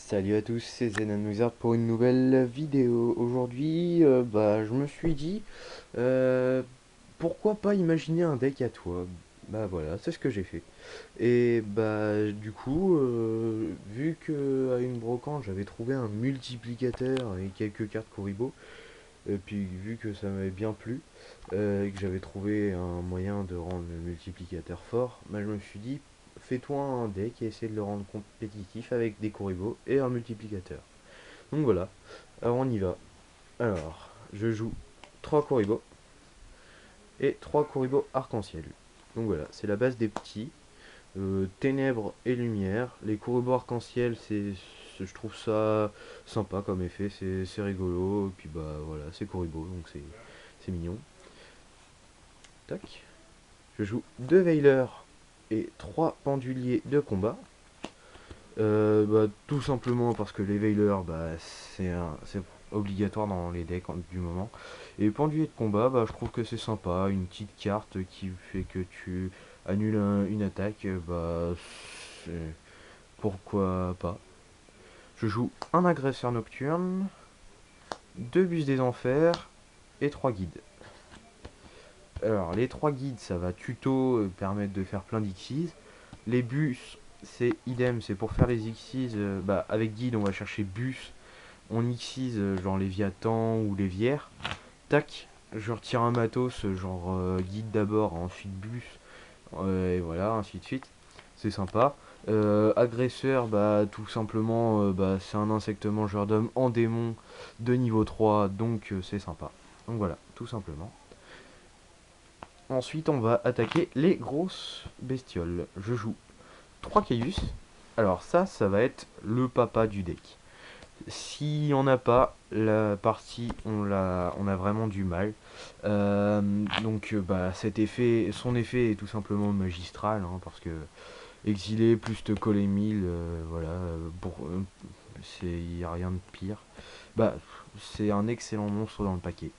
Salut à tous, c'est Zenan Wizard pour une nouvelle vidéo. Aujourd'hui, je me suis dit, euh, pourquoi pas imaginer un deck à toi? Bah voilà, c'est ce que j'ai fait. Et bah du coup, vu que à une brocante j'avais trouvé un multiplicateur et quelques cartes Kuribo, et puis vu que ça m'avait bien plu, et que j'avais trouvé un moyen de rendre le multiplicateur fort, bah, je me suis dit, fais-toi un deck et essaie de le rendre compétitif avec des Kuribo et un multiplicateur. Donc voilà, alors on y va. Alors, je joue 3 Kuribo et 3 Kuribo arc-en-ciel. Donc voilà, c'est la base des petits. Ténèbres et lumière. Les Kuribo arc-en-ciel, je trouve ça sympa comme effet, c'est rigolo. Et puis bah voilà, c'est Kuribo, donc c'est mignon. Tac. Je joue 2 Veilers et 3 Penduliers de combat. Tout simplement parce que les Veilers, c'est obligatoire dans les decks du moment. Et Pendulier de combat, je trouve que c'est sympa. Une petite carte qui fait que tu annules une attaque, pourquoi pas. Je joue un agresseur nocturne, 2 bus des enfers et 3 guides. Alors, les 3 guides, ça va tuto permettre de faire plein d'Xyz. Les bus, c'est idem, c'est pour faire les Xyz. Avec guide, on va chercher bus. On Xyz genre Léviathan ou Lévière. Tac, je retire un matos, genre guide d'abord, ensuite bus. Et voilà, ainsi de suite. C'est sympa. Agresseur, tout simplement, c'est un insecte mangeur d'hommes en démon de niveau 3, donc c'est sympa. Donc voilà, tout simplement. Ensuite, on va attaquer les grosses bestioles. Je joue 3 Caius. Alors ça va être le papa du deck. Si on n'a pas la partie, on a vraiment du mal. Cet effet, son effet est tout simplement magistral, hein, parce que exilé plus te coller 1000, il n'y a rien de pire. Bah, c'est un excellent monstre dans le paquet.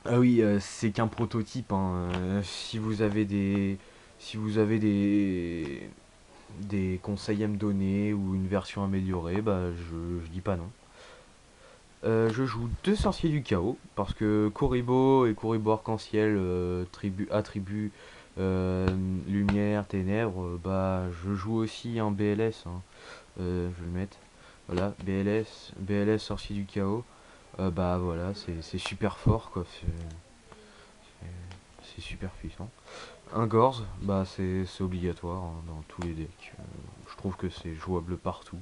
Ah oui, c'est qu'un prototype, hein. Si vous avez des conseils à me donner ou une version améliorée, je dis pas non. Je joue 2 sorciers du chaos parce que Kuribo et Kuribo arc-en-ciel attribuent lumière, ténèbres. Je joue aussi un BLS, hein. Je vais le mettre. Voilà, BLS sorcier du chaos. Voilà, c'est super fort quoi. C'est super puissant. Un Gorz, c'est obligatoire, hein, dans tous les decks. Je trouve que c'est jouable partout.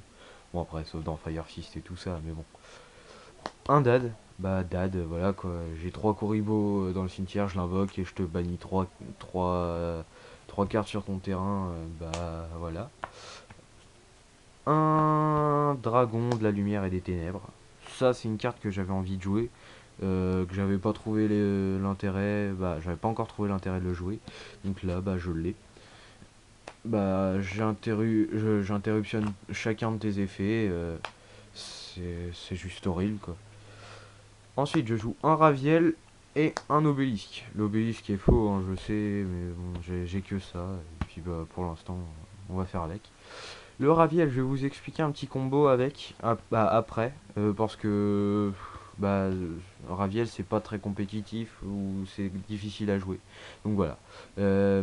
Bon après, sauf dans Fire Fist et tout ça, mais bon. Un Dad, voilà quoi. J'ai 3 Kuribo dans le cimetière, je l'invoque et je te bannis 3 cartes sur ton terrain, voilà. Un Dragon de la lumière et des ténèbres. Ça, c'est une carte que j'avais envie de jouer. Que j'avais pas trouvé l'intérêt, j'avais pas encore trouvé l'intérêt de le jouer, donc là je l'ai. J'interruptionne chacun de tes effets, c'est juste horrible quoi. Ensuite je joue un Raviel et un Obélisque. L'Obélisque est faux, hein, je sais, mais bon, j'ai que ça, et puis pour l'instant on va faire avec. Le Raviel, je vais vous expliquer un petit combo avec, après, parce que bah, Raviel c'est pas très compétitif ou c'est difficile à jouer. Donc voilà. Euh,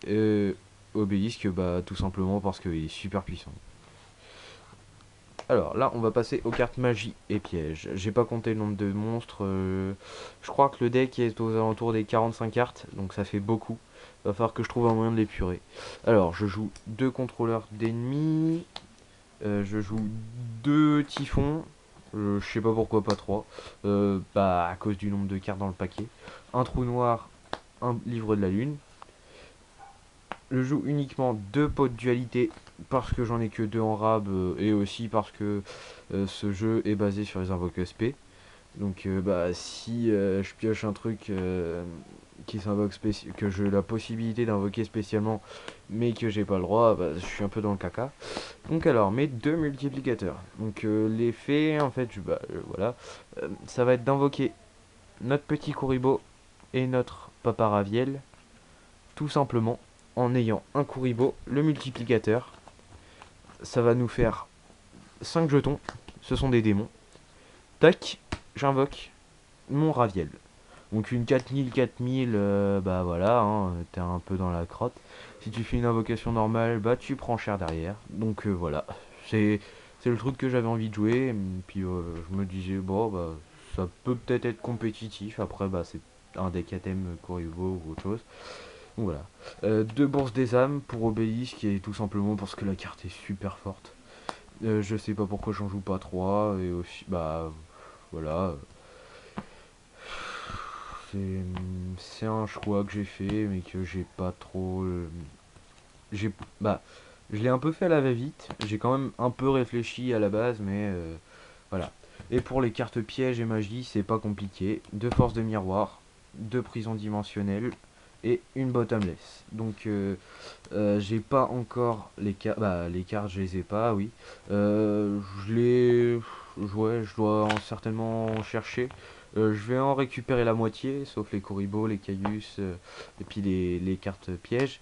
euh, Obélisque, tout simplement parce qu'il est super puissant. Alors là, on va passer aux cartes magie et pièges. J'ai pas compté le nombre de monstres. Je crois que le deck est aux alentours des 45 cartes, donc ça fait beaucoup. Va falloir que je trouve un moyen de l'épurer. Alors, je joue 2 contrôleurs d'ennemis. Je joue 2 typhons. Je sais pas pourquoi pas 3. À cause du nombre de cartes dans le paquet. Un trou noir, un livre de la lune. Je joue uniquement 2 pots de dualité parce que j'en ai que 2 en rab, et aussi parce que ce jeu est basé sur les invoques SP. Donc si je pioche un truc qui s'invoque que j'ai la possibilité d'invoquer spécialement mais que j'ai pas le droit, je suis un peu dans le caca. Donc alors mes 2 multiplicateurs. Donc l'effet en fait, voilà, ça va être d'invoquer notre petit Kuribo et notre Papa Raviel, tout simplement en ayant un Kuribo, le multiplicateur. Ça va nous faire 5 jetons, ce sont des démons. Tac, j'invoque mon Raviel. Donc une 4000, bah voilà, hein, t'es un peu dans la crotte. Si tu fais une invocation normale, bah tu prends cher derrière. Donc voilà, c'est c'est le truc que j'avais envie de jouer. Et puis je me disais, bon, bah ça peut peut-être être compétitif. Après, bah c'est un deck à thème Koribo ou autre chose. Donc voilà. Deux bourses des âmes pour Obélisque, qui est tout simplement parce que la carte est super forte. Je sais pas pourquoi j'en joue pas trois. Et aussi, bah voilà. C'est un choix que j'ai fait, mais que j'ai pas trop. J'ai bah, je l'ai un peu fait à la va-vite. J'ai quand même un peu réfléchi à la base, mais voilà. Et pour les cartes pièges et magie, c'est pas compliqué. Deux forces de miroir, deux prisons dimensionnelles et une bottomless. Donc j'ai pas encore les cartes. Bah les cartes, je les ai pas, oui. Je les. Ouais, je dois certainement en chercher. Je vais en récupérer la moitié, sauf les Coribos, les Caius, et puis les cartes pièges.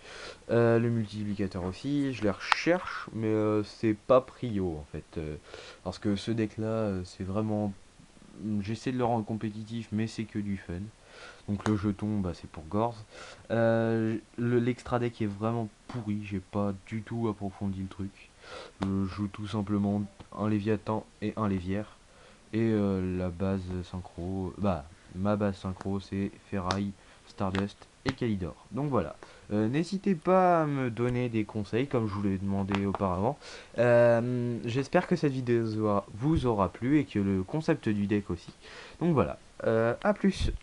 Le multiplicateur aussi, je les recherche, mais c'est pas prio en fait. Parce que ce deck là, c'est vraiment. J'essaie de le rendre compétitif, mais c'est que du fun. Donc le jeton, bah, c'est pour Gorz. L'extra deck est vraiment pourri, j'ai pas du tout approfondi le truc. Je joue tout simplement un Léviathan et un Lévière. Et la base synchro, bah ma base synchro c'est Ferraille, Stardust et Kalidor. Donc voilà. N'hésitez pas à me donner des conseils comme je vous l'ai demandé auparavant. J'espère que cette vidéo vous aura plu et que le concept du deck aussi. Donc voilà. À plus.